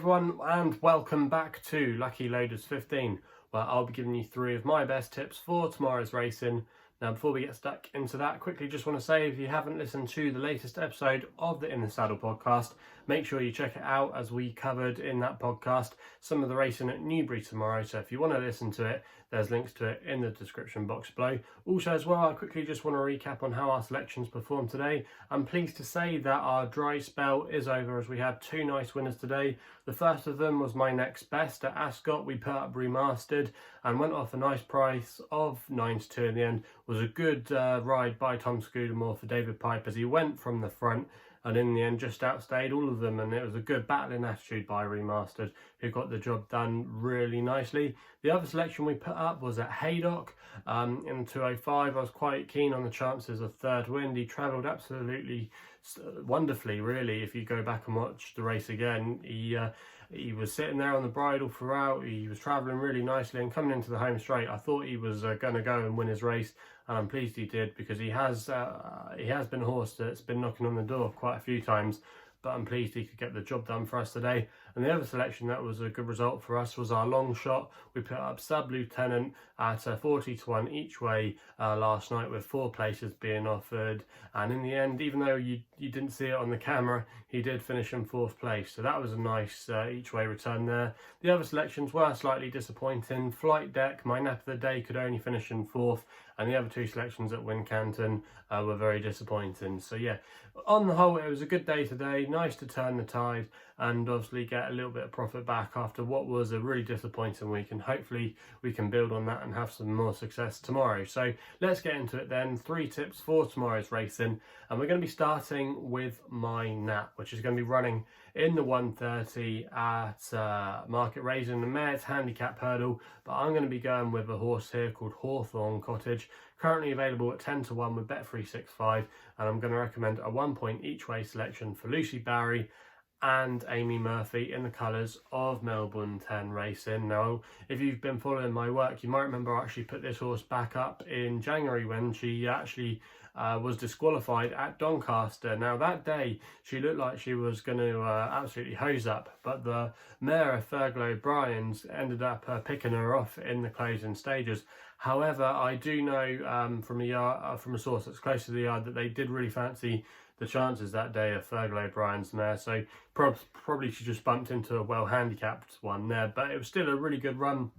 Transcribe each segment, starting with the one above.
everyone, and welcome back to Lucky Loaders 15, where I'll be giving you 3 of my best tips for tomorrow's racing. Now, before we get stuck into that, quickly just want to say, if you haven't listened to the latest episode of the In the Saddle podcast, make sure you check it out, as we covered in that podcast some of the racing at Newbury tomorrow. So if you want to listen to it, there's links to it in the description box below. Also as well, I quickly just want to recap on how our selections performed today. I'm pleased to say that our dry spell is over, as we had 2 nice winners today. The first of them was my next best at Ascot. We put up remastered and went off a nice price of 9-2 in the end. It was a good ride by Tom Scudamore for David Pipe, as he went from the front and in the end just outstayed all of them, and it was a good battling attitude by Remastered, who got the job done really nicely. The other selection we put up was at Haydock in the 205. I was quite keen on the chances of third wind. He travelled absolutely wonderfully, really. If you go back and watch the race again, he was sitting there on the bridle throughout. He was travelling really nicely, and coming into the home straight, I thought he was going to go and win his race, and I'm pleased he did, because he has been a horse that's been knocking on the door quite a few times, but I'm pleased he could get the job done for us today. And the other selection that was a good result for us was our Longshot. We put up Sub-Lieutenant at 40-1 each way last night, with 4 places being offered, and in the end, even though you didn't see it on the camera, he did finish in 4th place, so that was a nice each way return there. The other selections were slightly disappointing. Flight Deck, my nap of the day, could only finish in 4th, and the other 2 selections at Wincanton were very disappointing. So yeah, on the whole, it was a good day today. Nice to turn the tide and obviously get a little bit of profit back after what was a really disappointing week, and hopefully we can build on that and have some more success tomorrow. So let's get into it then. 3 tips for tomorrow's racing, and we're going to be starting with my nap, which is going to be running in the 130 at Market Rasen. The mare's handicap hurdle, but I'm going to be going with a horse here called Hawthorne Cottage, currently available at 10-1 with Bet365, and I'm going to recommend a 1 point each way selection for Lucy Barry and Amy Murphy in the colours of Melbourne 10 Racing. Now, if you've been following my work, you might remember I actually put this horse back up in January when she actually was disqualified at Doncaster. Now, that day she looked like she was going to absolutely hose up, but the mare Fergal O'Brien's ended up picking her off in the closing stages. However, I do know from a source that's close to the yard that they did really fancy the chances that day of Fergal O'Brien's mare, so probably she just bumped into a well handicapped one there, but it was still a really good run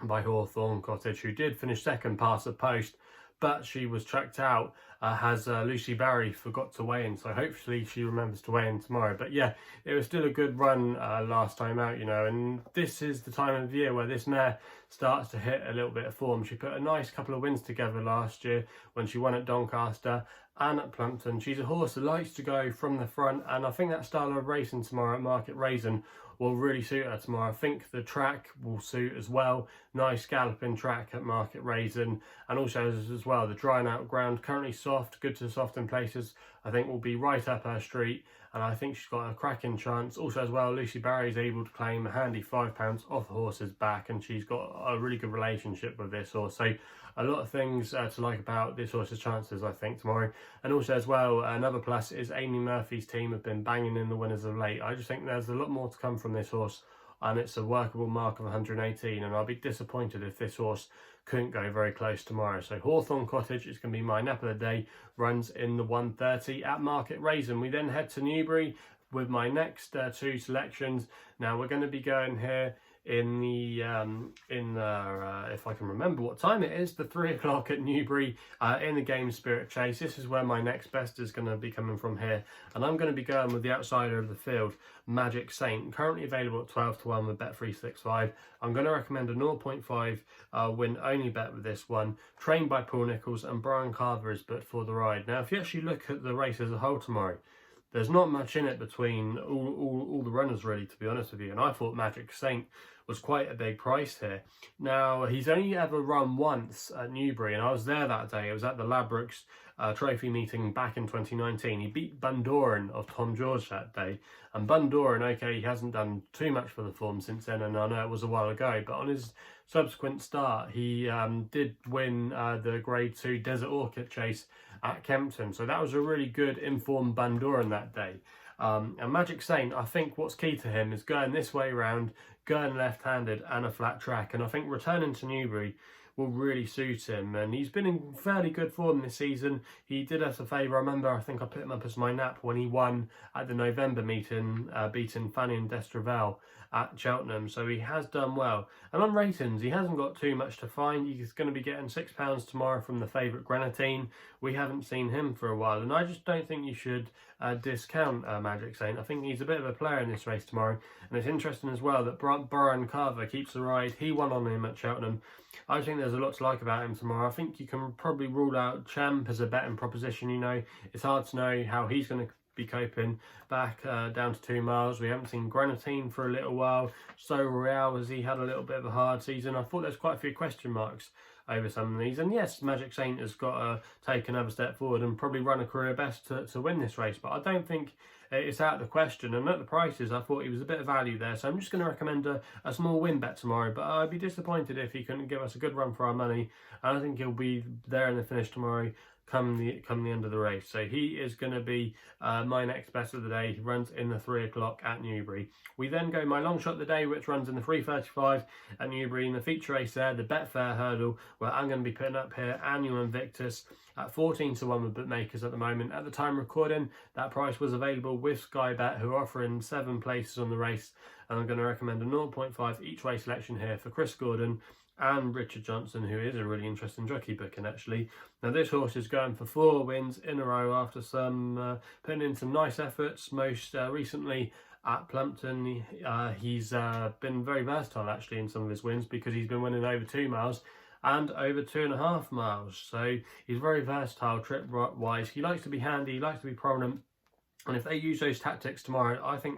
by Hawthorne Cottage, who did finish second past the post, but she was chucked out as Lucy Barry forgot to weigh in, so hopefully she remembers to weigh in tomorrow. But yeah, it was still a good run last time out, you know, and this is the time of the year where this mare starts to hit a little bit of form. She put a nice couple of wins together last year when she won at Doncaster and at Plumpton. She's a horse that likes to go from the front, and I think that style of racing tomorrow at Market Rasen will really suit her tomorrow. I think the track will suit as well. Nice galloping track at Market Rasen, and also as well the drying out ground, currently soft, good to soft in places, I think will be right up her street, and I think she's got a cracking chance. Also as well, Lucy Barry is able to claim a handy £5 off the horse's back, and she's got a really good relationship with this horse, so a lot of things to like about this horse's chances, I think, tomorrow. And also as well, another plus is Amy Murphy's team have been banging in the winners of late. I just think there's a lot more to come from this horse, and it's a workable mark of 118, and I'll be disappointed if this horse couldn't go very close tomorrow. So Hawthorne Cottage is going to be my nap of the day, runs in the 130 at Market Rasen. We then head to Newbury with my next 2 selections. Now we're going to be going here in the if I can remember what time it is, the 3 o'clock at Newbury in the Game Spirit Chase. This is where my next best is going to be coming from here, and I'm going to be going with the outsider of the field, Magic Saint, currently available at 12-1 with Bet365. I'm going to recommend a 0.5 win only bet with this one, trained by Paul Nicholls, and Brian Carver is booked for the ride. Now, if you actually look at the race as a whole tomorrow, there's not much in it between all the runners, really, to be honest with you, and I thought Magic Saint was quite a big price here. Now, he's only ever run once at Newbury, and I was there that day. It was at the Ladbrokes trophy meeting back in 2019. He beat Bundoran of Tom George that day, and Bundoran, okay, he hasn't done too much for the form since then, and I know it was a while ago, but on his subsequent start, he did win the Grade 2 Desert Orchid Chase at Kempton, so that was a really good informed Bundoran that day. And Magic Saint, I think what's key to him is going this way round, going left-handed and a flat track. And I think returning to Newbury will really suit him, and he's been in fairly good form this season. He did us a favour. I remember, I think I put him up as my nap when he won at the November meeting, beating Fanny and Destravel at Cheltenham, so he has done well. And on ratings, he hasn't got too much to find. He's going to be getting £6 tomorrow from the favourite Grenadine. We haven't seen him for a while, and I just don't think you should discount Magic Saint. I think he's a bit of a player in this race tomorrow, and it's interesting as well that Brian Carver keeps the ride. He won on him at Cheltenham. I think there's a lot to like about him tomorrow. I think you can probably rule out Champ as a betting proposition. You know, it's hard to know how he's going to be coping back down to 2 miles. We haven't seen Grenadine for a little while. So Royale, has he had a little bit of a hard season? I thought there's quite a few question marks over some of these. And yes, Magic Saint has got to take another step forward and probably run a career best to win this race. But I don't think it's out of the question. And at the prices, I thought he was a bit of value there. So I'm just going to recommend a small win bet tomorrow. But I'd be disappointed if he couldn't give us a good run for our money. And I think he'll be there in the finish tomorrow come the end of the race. So he is going to be my next best of the day. He runs in the 3 o'clock at Newbury. We then go my long shot of the day, which runs in the 3:35 at Newbury. In the feature race there, the Betfair hurdle, where I'm going to be putting up here Annua Invictus at 14 to 1 with bookmakers at the moment. At the time recording, that price was available with SkyBet, who are offering 7 places on the race. And I'm going to recommend a 0.5 each way selection here for Chris Gordon and Richard Johnson, who is a really interesting jockey booking actually. Now this horse is going for 4 wins in a row after some putting in some nice efforts, most recently at Plumpton. He's been very versatile actually in some of his wins, because he's been winning over 2 miles and over 2.5 miles. So he's very versatile trip wise. He likes to be handy, he likes to be prominent, and if they use those tactics tomorrow, I think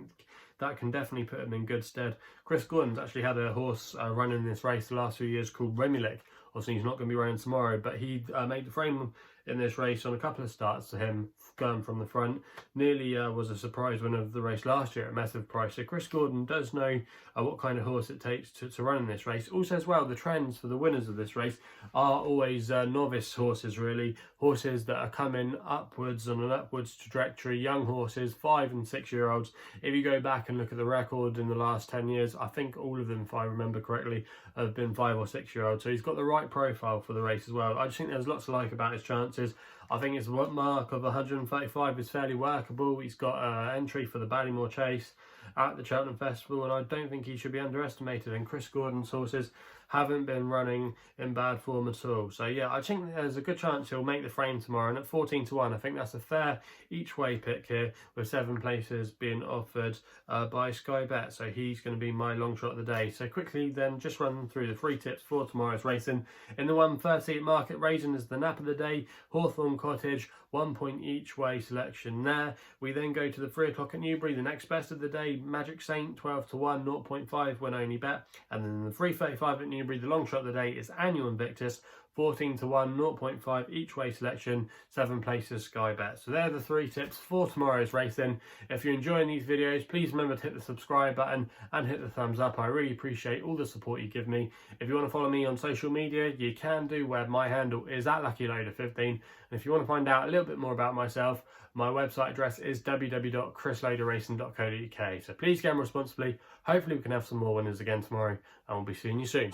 that can definitely put him in good stead. Chris Gordon's actually had a horse running in this race the last few years called Remulic. Obviously, he's not going to be running tomorrow, but he made the frame in this race on a couple of starts to him going from the front. Nearly was a surprise winner of the race last year at massive price. So Chris Gordon does know what kind of horse it takes to run in this race. Also as well, the trends for the winners of this race are always novice horses really. Horses that are coming upwards on an upwards trajectory, young horses, 5 and 6 year olds. If you go back and look at the record in the last 10 years, I think all of them, if I remember correctly, have been 5 or 6 year olds. So he's got the right profile for the race as well. I just think there's lots to like about his chances. I think his mark of 135 is fairly workable. He's got an entry for the Ballymore Chase at the Cheltenham Festival, and I don't think he should be underestimated. And Chris Gordon's horses haven't been running in bad form at all. So yeah, I think there's a good chance he'll make the frame tomorrow. And at 14 to 1, I think that's a fair each way pick here, with 7 places being offered by SkyBet. So he's going to be my long shot of the day. So quickly then, just run through the 3 tips for tomorrow's racing. In the 1:30 Market Rasen is the nap of the day. Hawthorne Cottage, 1 point each way selection there. We then go to the 3 o'clock at Newbury, the next best of the day, Magic Saint, 12 to 1, 0.5 when only bet. And then the 3:35 at Newbury, the long shot of the day is Annua Invictus, 14 to 1, 0.5 each way selection, 7 places SkyBet. So they're the 3 tips for tomorrow's racing. If you're enjoying these videos, please remember to hit the subscribe button and hit the thumbs up. I really appreciate all the support you give me. If you want to follow me on social media, you can do, where my handle is at LuckyLoader15. And if you want to find out a little bit more about myself, my website address is www.chrisloaderracing.co.uk. So please gamble responsibly. Hopefully we can have some more winners again tomorrow, and we'll be seeing you soon.